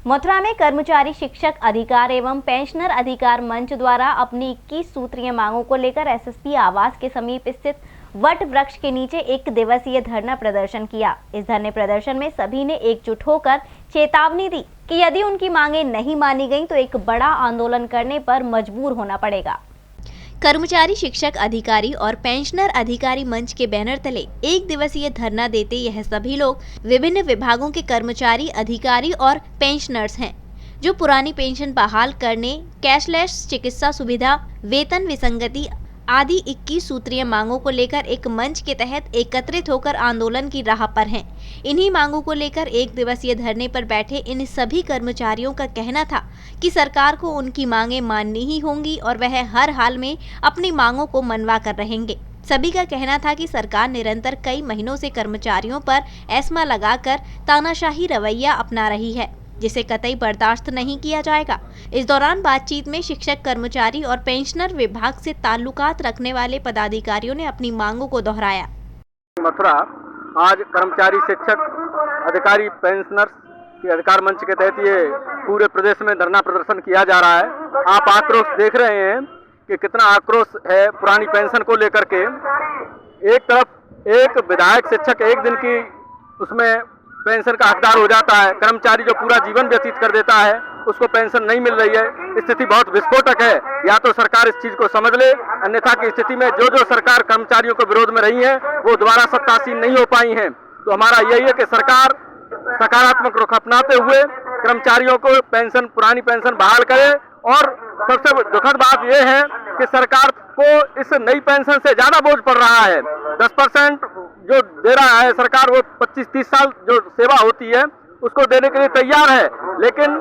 मथुरा में कर्मचारी शिक्षक अधिकार एवं पेंशनर अधिकार मंच द्वारा अपनी 21 सूत्रीय मांगों को लेकर एसएसपी आवास के समीप स्थित वट वृक्ष के नीचे 1 दिवसीय धरना प्रदर्शन किया। इस धरने प्रदर्शन में सभी ने एकजुट होकर चेतावनी दी कि यदि उनकी मांगें नहीं मानी गईं तो एक बड़ा आंदोलन करने पर मजबूर होना पड़ेगा। कर्मचारी शिक्षक अधिकारी और पेंशनर अधिकारी मंच के बैनर तले 1 दिवसीय धरना देते यह सभी लोग विभिन्न विभागों के कर्मचारी अधिकारी और पेंशनर्स हैं, जो पुरानी पेंशन बहाल करने, कैशलेस चिकित्सा सुविधा, वेतन विसंगति आदि 21 सूत्रीय मांगों को लेकर एक मंच के तहत एकत्रित होकर आंदोलन की राह पर हैं। इन्हीं मांगों को लेकर 1 दिवसीय धरने पर बैठे इन सभी कर्मचारियों का कहना था कि सरकार को उनकी मांगें माननी ही होंगी और वह हर हाल में अपनी मांगों को मनवा कर रहेंगे। सभी का कहना था कि सरकार निरंतर कई महीनों से कर्मचारियों पर एस्मा लगाकर तानाशाही रवैया अपना रही है, जिसे कतई बर्दाश्त नहीं किया जाएगा। इस दौरान बातचीत में शिक्षक, कर्मचारी और पेंशनर विभाग से ताल्लुकात रखने वाले पदाधिकारियों ने अपनी मांगों को दोहराया। मथुरा आज कर्मचारी शिक्षक अधिकारी पेंशनर्स के अधिकार मंच के तहत ये पूरे प्रदेश में धरना प्रदर्शन किया जा रहा है। आप आक्रोश देख रहे हैं कि कितना आक्रोश है पुरानी पेंशन को लेकर के। एक तरफ एक विधायक शिक्षक 1 दिन की उसमें पेंशन का हकदार हो जाता है, कर्मचारी जो पूरा जीवन व्यतीत कर देता है उसको पेंशन नहीं मिल रही है। स्थिति बहुत विस्फोटक है। या तो सरकार इस चीज को समझ ले, अन्यथा की स्थिति में जो सरकार कर्मचारियों के विरोध में रही है वो दोबारा सत्तासीन नहीं हो पाई हैं। तो हमारा यही है कि सरकार सकारात्मक रुख अपनाते हुए कर्मचारियों को पेंशन, पुरानी पेंशन बहाल करे। और सबसे दुखद बात यह है कि सरकार को इस नई पेंशन से ज्यादा बोझ पड़ रहा है। 10% जो दे रहा है सरकार, वो 25-30 साल जो सेवा होती है उसको देने के लिए तैयार है, लेकिन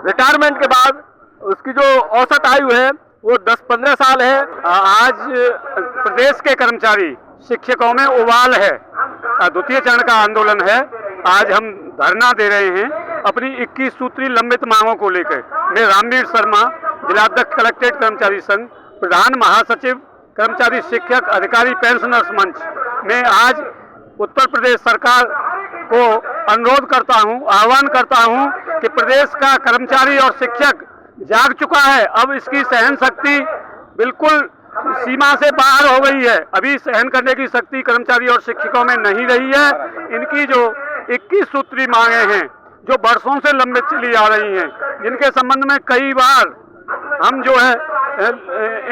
रिटायरमेंट के बाद उसकी जो औसत आयु है वो 10-15 साल है। आज प्रदेश के कर्मचारी शिक्षकों में उबाल है। द्वितीय चरण का आंदोलन है। आज हम धरना दे रहे हैं अपनी 21 सूत्री लंबित मांगों को लेकर। मैं रामवीर शर्मा, जिलाध्यक्ष कलेक्ट्रेट कर्मचारी संघ, प्रधान महासचिव कर्मचारी शिक्षक अधिकारी पेंशनर्स मंच में आज उत्तर प्रदेश सरकार को अनुरोध करता हूं, आह्वान करता हूं कि प्रदेश का कर्मचारी और शिक्षक जाग चुका है। अब इसकी सहन शक्ति बिल्कुल सीमा से बाहर हो गई है। अभी सहन करने की शक्ति कर्मचारी और शिक्षकों में नहीं रही है। इनकी जो 21 सूत्री मांगे हैं जो वर्षों से लंबित चली आ रही हैं, जिनके संबंध में कई बार हम जो है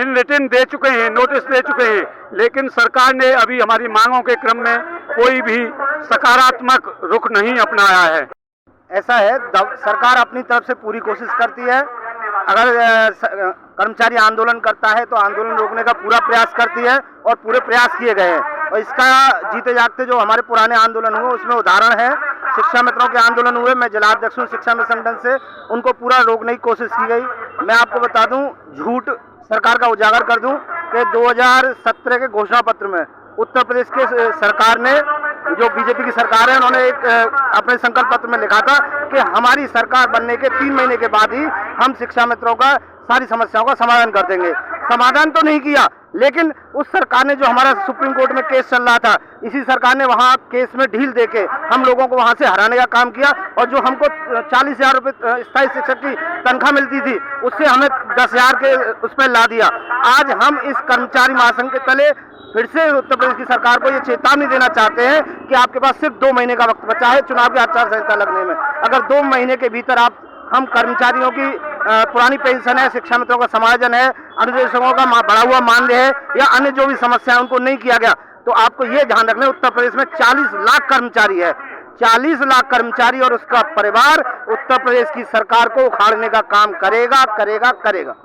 इन रिटन दे चुके हैं, नोटिस दे चुके हैं, लेकिन सरकार ने अभी हमारी मांगों के क्रम में कोई भी सकारात्मक रुख नहीं अपनाया है। ऐसा है, सरकार अपनी तरफ से पूरी कोशिश करती है। अगर कर्मचारी आंदोलन करता है तो आंदोलन रोकने का पूरा प्रयास करती है और पूरे प्रयास किए गए हैं। और इसका जीते जागते जो हमारे पुराने आंदोलन हुए उसमें उदाहरण है। शिक्षा मित्रों के आंदोलन हुए, मैं जिलाध्यक्ष हूँ शिक्षा मित्र संगठन से, उनको पूरा रोकने की कोशिश की गई। मैं आपको बता दूं, झूठ सरकार का उजागर कर दूं कि 2017 के घोषणा पत्र में उत्तर प्रदेश के सरकार ने, जो बीजेपी की सरकार है, उन्होंने एक अपने संकल्प पत्र में लिखा था कि हमारी सरकार बनने के 3 महीने के बाद ही हम शिक्षा मित्रों का सारी समस्याओं का समाधान कर देंगे। समाधान तो नहीं किया, लेकिन उस सरकार ने जो हमारा सुप्रीम कोर्ट में केस चल रहा था, इसी सरकार ने वहां केस में ढील देके हम लोगों को वहां से हराने का काम किया। और जो हमको 40,000 रुपये स्थायी शिक्षक की तनख्वाह मिलती थी, उससे हमें 10,000 के उस पर ला दिया। आज हम इस कर्मचारी महासंघ के तले फिर से उत्तर प्रदेश की सरकार को ये चेतावनी देना चाहते हैं कि आपके पास सिर्फ 2 महीने का वक्त बचा है चुनाव की आचार संहिता लगने में। अगर 2 महीने के भीतर हम कर्मचारियों की पुरानी पेंशन है, शिक्षा मित्रों का समायोजन है, अनुदेशकों का बढ़ा हुआ मानदेय है या अन्य जो भी समस्या है उनको नहीं किया गया, तो आपको ये ध्यान रखना है उत्तर प्रदेश में 40 लाख कर्मचारी है। 40 लाख कर्मचारी और उसका परिवार उत्तर प्रदेश की सरकार को उखाड़ने का काम करेगा।